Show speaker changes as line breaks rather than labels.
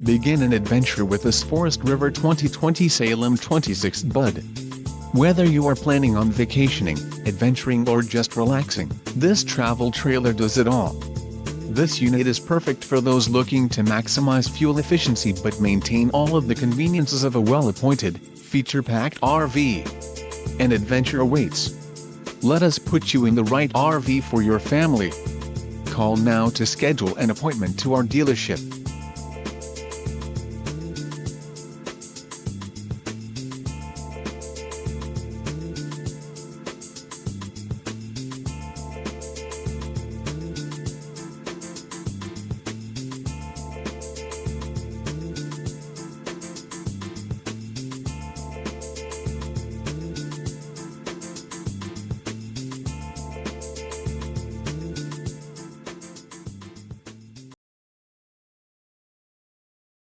Begin an adventure with this Forest River 2020 Salem 26DBUD. Whether you are planning on vacationing, adventuring or just relaxing, this travel trailer does it all. This unit is perfect for those looking to maximize fuel efficiency but maintain all of the conveniences of a well-appointed, feature-packed RV. An adventure awaits. Let us put you in the right RV for your family. Call now to schedule an appointment to our dealership.